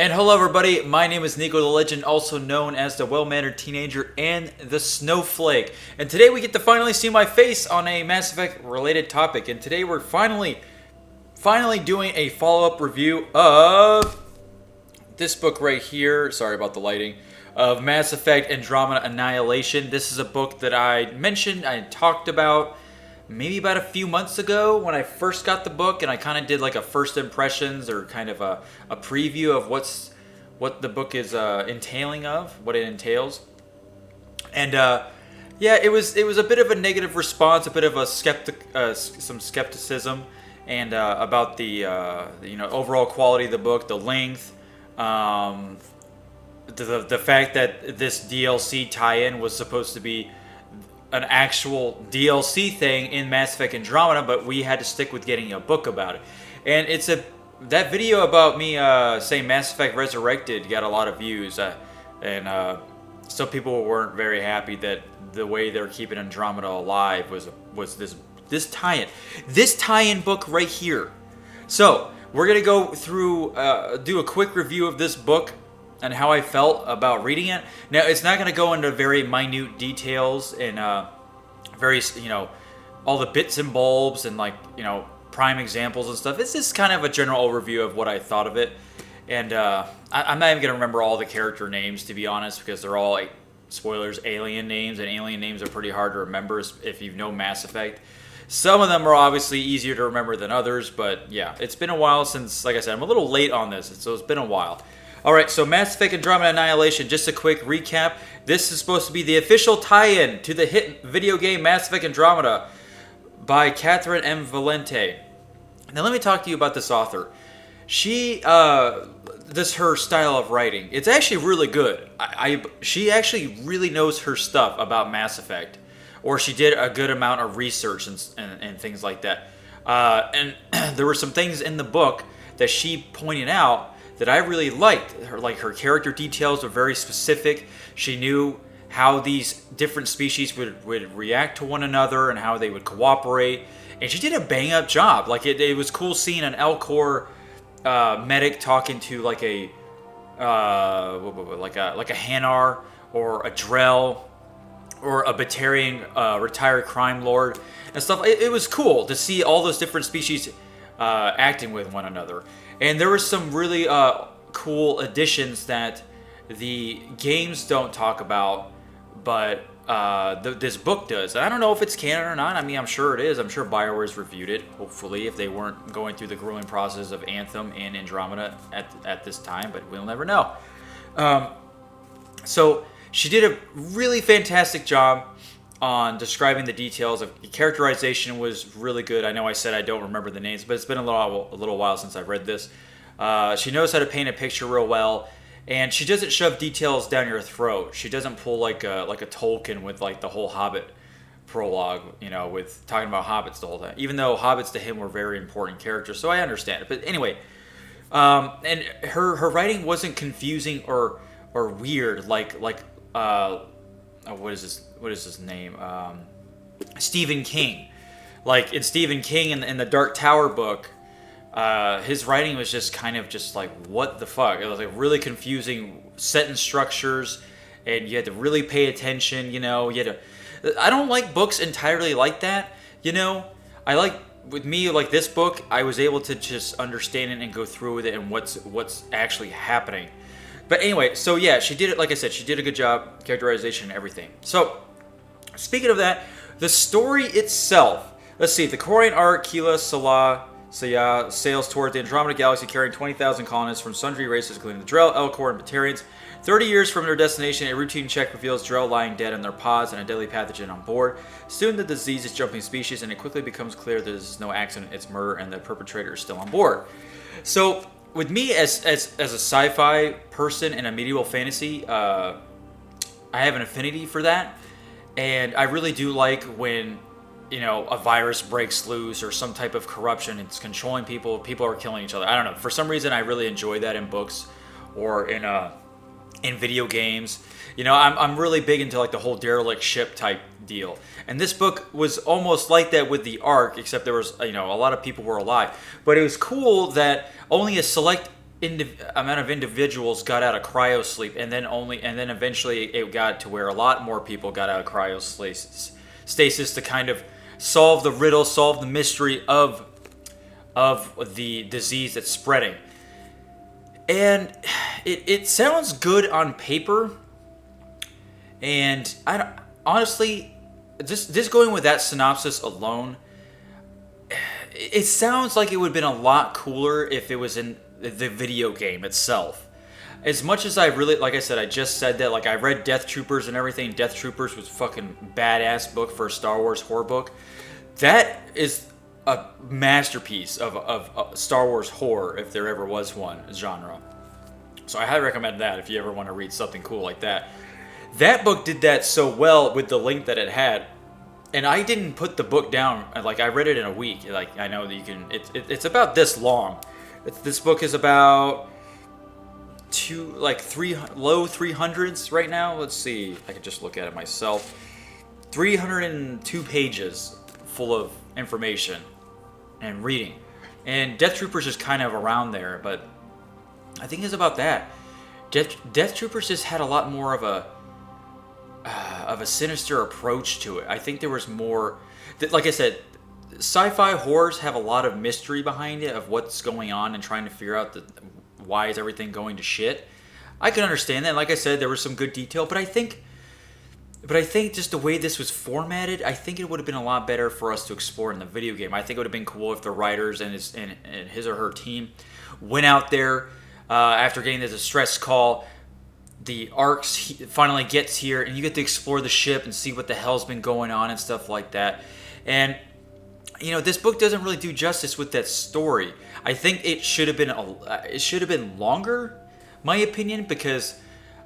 And hello everybody, my name is NikoTheLegend, also known as the Well-Mannered Teenager and the Snowflake. And today we get to finally see my face on a Mass Effect related topic. And today we're finally doing a follow-up review of this book right here. Sorry about the lighting. Of Mass Effect Andromeda Annihilation. This is a book that I mentioned, I talked about maybe about a few months ago when I first got the book, and I kind of did like a first impressions or kind of a preview of what the book is entailing of, what it entails. And yeah, it was a bit of a negative response, a bit of a some skepticism, and about the overall quality of the book, the length, the fact that this DLC tie-in was supposed to be an actual DLC thing in Mass Effect Andromeda, but we had to stick with getting a book about it. And that video about me saying Mass Effect Resurrected got a lot of views, and some people weren't very happy that the way they're keeping Andromeda alive was this tie-in book right here. So we're gonna go through do a quick review of this book and how I felt about reading it. Now, it's not going to go into very minute details and all the bits and bulbs and prime examples and stuff. It's just kind of a general overview of what I thought of it. And I'm not even going to remember all the character names, to be honest, because they're all, spoilers, alien names, and alien names are pretty hard to remember if you know Mass Effect. Some of them are obviously easier to remember than others, but yeah, it's been a while since, like I said, I'm a little late on this, so it's been a while. Alright, so Mass Effect Andromeda Annihilation, just a quick recap. This is supposed to be the official tie-in to the hit video game Mass Effect Andromeda by Catherine M. Valente. Now let me talk to you about this author. Her style of writing, it's actually really good. She actually really knows her stuff about Mass Effect. Or she did a good amount of research and things like that. And there were some things in the book that she pointed out that I really liked. Her character details were very specific. She knew how these different species would react to one another and how they would cooperate. And she did a bang-up job. It was cool seeing an Elcor medic talking to like a Hanar or a Drell or a Batarian retired crime lord and stuff. It was cool to see all those different species acting with one another. And there were some really cool additions that the games don't talk about, but this book does. And I don't know if it's canon or not. I mean, I'm sure it is. I'm sure BioWare's reviewed it, hopefully, if they weren't going through the grueling process of Anthem and Andromeda at this time, but we'll never know. So she did a really fantastic job on describing the details. The characterization was really good. I know I said I don't remember the names, but it's been a little while since I've read this. She knows how to paint a picture real well, and she doesn't shove details down your throat. She doesn't pull like a Tolkien with the whole Hobbit prologue, with talking about hobbits the whole time. Even though hobbits to him were very important characters, so I understand it. But anyway, and her writing wasn't confusing or weird what is his name? Stephen King. Like in Stephen King in the Dark Tower book, his writing was just kind of just what the fuck? It was really confusing sentence structures, and you had to really pay attention. I don't like books entirely like that. With this book, I was able to just understand it and go through with it and what's actually happening. But anyway, so yeah, she did it, like I said, she did a good job, characterization and everything. So, speaking of that, the story itself, let's see, the Corian arc, Keela Saya sails toward the Andromeda Galaxy carrying 20,000 colonists from sundry races, including the Drell, Elcor, and Batarians. 30 years from their destination, a routine check reveals Drell lying dead in their pods and a deadly pathogen on board. Soon the disease is jumping species, and it quickly becomes clear that this is no accident, it's murder, and the perpetrator is still on board. So, with me as a sci-fi person in a medieval fantasy, I have an affinity for that, and I really do like when a virus breaks loose or some type of corruption. It's controlling people. People are killing each other. I don't know. For some reason, I really enjoy that in books or in video games. I'm really big into the whole derelict ship type deal. And this book was almost like that with the Ark, except there was, a lot of people were alive. But it was cool that only a select amount of individuals got out of cryosleep, and then eventually it got to where a lot more people got out of stasis to kind of solve the riddle, solve the mystery of the disease that's spreading. And it sounds good on paper, and honestly, just going with that synopsis alone, it sounds like it would have been a lot cooler if it was in the video game itself. As much as I really, like I said, I just said that, like, I read Death Troopers and everything. Death Troopers was a fucking badass book for a Star Wars horror book. That is a masterpiece of Star Wars horror, if there ever was one genre. So I highly recommend that if you ever want to read something cool like that. That book did that so well with the length that it had. And I didn't put the book down. Like, I read it in a week. Like, I know that you can... It's about this long. This book is about low 300s right now. Let's see. I could just look at it myself. 302 pages full of information and reading. And Death Troopers is kind of around there, but I think it's about that. Death Troopers just had a lot more of a sinister approach to it. I think there was more... Like I said, sci-fi horrors have a lot of mystery behind it of what's going on and trying to figure out why is everything going to shit. I can understand that. Like I said, there was some good detail, but I think just the way this was formatted, I think it would have been a lot better for us to explore in the video game. I think it would have been cool if the writers and his or her team went out there after getting the distress call. The Arks finally gets here, and you get to explore the ship and see what the hell's been going on and stuff like that. And this book doesn't really do justice with that story. I think it should have been longer, my opinion, because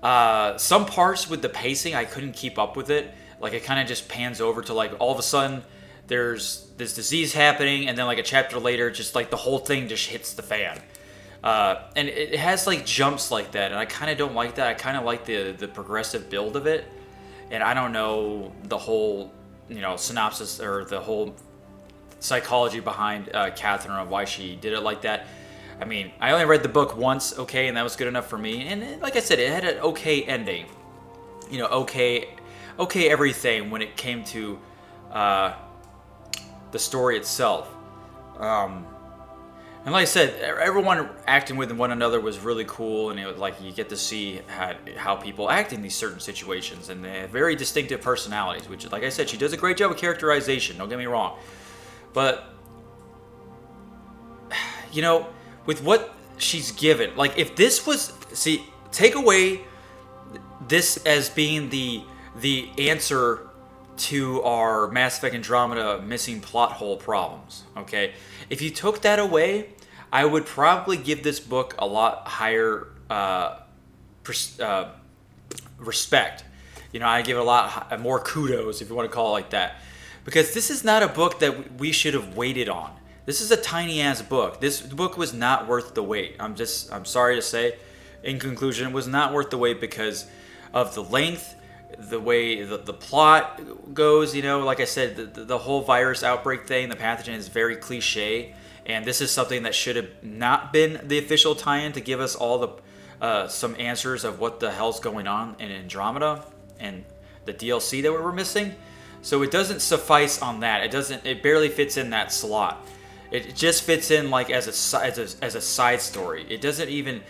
some parts with the pacing I couldn't keep up with it. Like, it kind of just pans over to, like, all of a sudden there's this disease happening, and then like a chapter later, just like the whole thing just hits the fan. And it has like jumps like that, and I kind of don't like that. I kind of like the progressive build of it, and I don't know the whole synopsis or the whole psychology behind Catherine of why she did it like that. I mean, I only read the book once, okay, and that was good enough for me. And like I said, it had an okay ending, okay everything when it came to the story itself. And like I said, everyone acting with one another was really cool, and it was like you get to see how people act in these certain situations, and they have very distinctive personalities, which, like I said, she does a great job of characterization, don't get me wrong. But, with what she's given, like, if this was, take away this as being the answer to our Mass Effect Andromeda missing plot hole problems, okay? If you took that away, I would probably give this book a lot higher respect. I give it a lot more kudos, if you want to call it like that. Because this is not a book that we should have waited on. This is a tiny-ass book. This book was not worth the wait. I'm sorry to say, in conclusion, it was not worth the wait because of the length, the way the plot goes. Like I said, the whole virus outbreak thing, the pathogen is very cliche, and this is something that should have not been the official tie-in to give us all some answers of what the hell's going on in Andromeda and the DLC that we were missing. So it doesn't suffice on that. It barely fits in that slot. It just fits in like as a side story. It doesn't even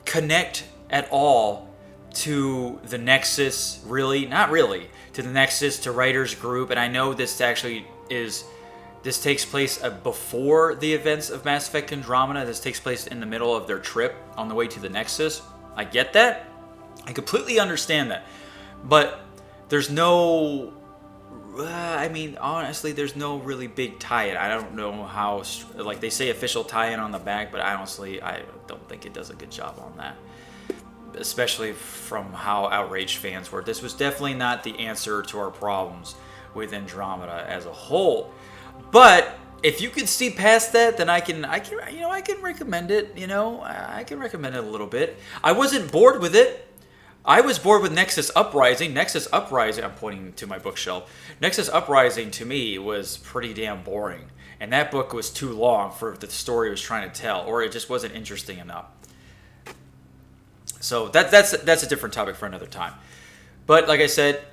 connect at all to the Nexus, really, not really, to the Nexus, to Writer's Group. And I know this takes place before the events of Mass Effect Andromeda. This takes place in the middle of their trip on the way to the Nexus. I get that. I completely understand that. But there's no... honestly, there's no really big tie-in. I don't know how... Like, they say official tie-in on the back, but honestly, I don't think it does a good job on that. Especially from how outraged fans were. This was definitely not the answer to our problems with Andromeda as a whole. But if you can see past that, then I can recommend it. I can recommend it a little bit. I wasn't bored with it. I was bored with Nexus Uprising. Nexus Uprising, I'm pointing to my bookshelf. Nexus Uprising to me was pretty damn boring. and that book was too long for the story it was trying to tell, or it just wasn't interesting enough. So that's a different topic for another time. But like I said,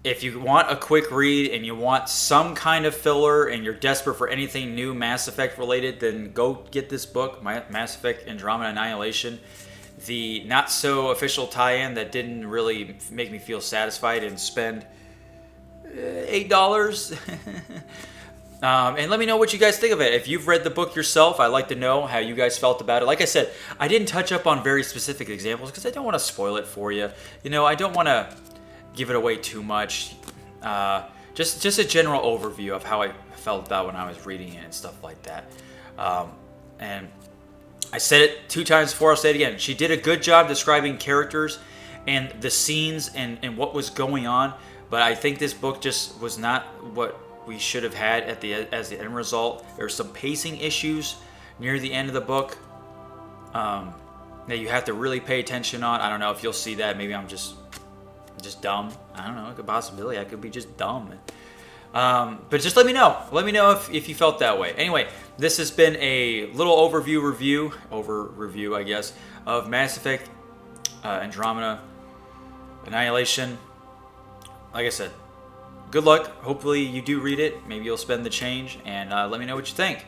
if you want a quick read and you want some kind of filler and you're desperate for anything new Mass Effect related, then go get this book, Mass Effect Andromeda Annihilation. The not so official tie-in that didn't really make me feel satisfied, and spend $8. And let me know what you guys think of it. If you've read the book yourself, I'd like to know how you guys felt about it. Like I said, I didn't touch up on very specific examples because I don't want to spoil it for you. I don't want to give it away too much. Just a general overview of how I felt about when I was reading it and stuff like that. And I said it 2 times before, I'll say it again. She did a good job describing characters and the scenes and what was going on, but I think this book just was not what we should have had as the end result. There were some pacing issues near the end of the book that you have to really pay attention on. I don't know if you'll see that. Maybe I'm just dumb. I don't know. It's a possibility. I could be just dumb. But just let me know. Let me know if you felt that way. Anyway, this has been a little review, I guess, of Mass Effect Andromeda Annihilation. Like I said, good luck. Hopefully you do read it. Maybe you'll spend the change, and let me know what you think.